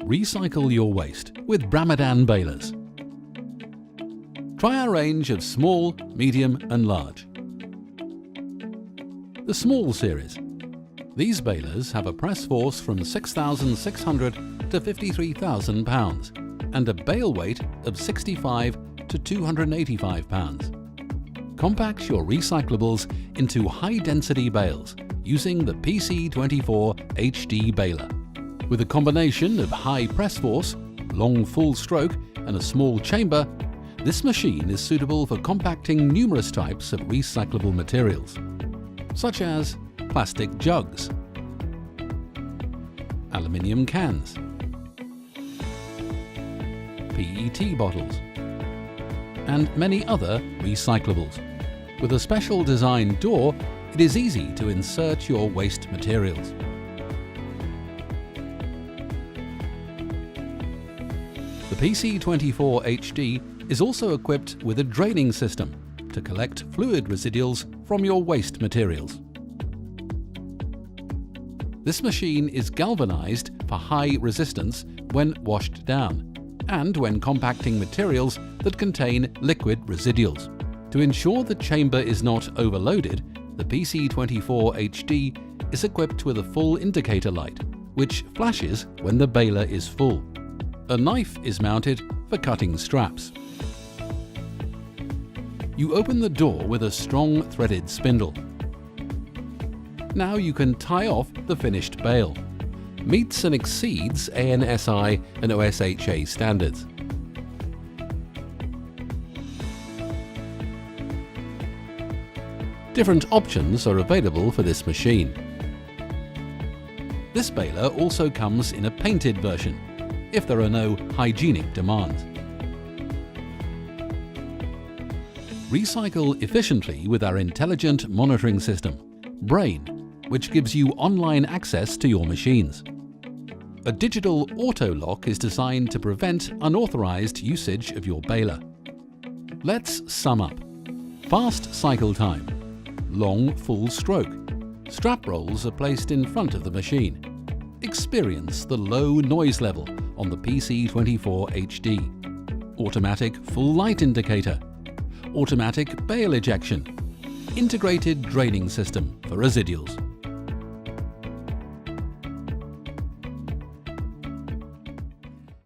Recycle your waste with Bramidan balers. Try our range of small, medium and large. The small series. These balers have a press force from 6,600 to 53,000 pounds and a bale weight of 65 to 285 pounds. Compact your recyclables into high-density bales using the PC24 HD baler. With a combination of high press force, long full stroke and a small chamber, this machine is suitable for compacting numerous types of recyclable materials, such as plastic jugs, aluminium cans, PET bottles, and many other recyclables. With a special designed door, it is easy to insert your waste materials. The PC24 HD is also equipped with a draining system to collect fluid residuals from your waste materials. This machine is galvanized for high resistance when washed down and when compacting materials that contain liquid residuals. To ensure the chamber is not overloaded, the PC24 HD is equipped with a full indicator light, which flashes when the baler is full. A knife is mounted for cutting straps. You open the door with a strong threaded spindle. Now you can tie off the finished bale. Meets and exceeds ANSI and OSHA standards. Different options are available for this machine. This baler also comes in a painted version, if there are no hygienic demands. Recycle efficiently with our intelligent monitoring system, Brain, which gives you online access to your machines. A digital auto lock is designed to prevent unauthorized usage of your baler. Let's sum up. Fast cycle time, long full stroke. Strap rolls are placed in front of the machine. Experience the low noise level on the PC24 HD. Automatic full light indicator. Automatic bale ejection. Integrated draining system for residuals.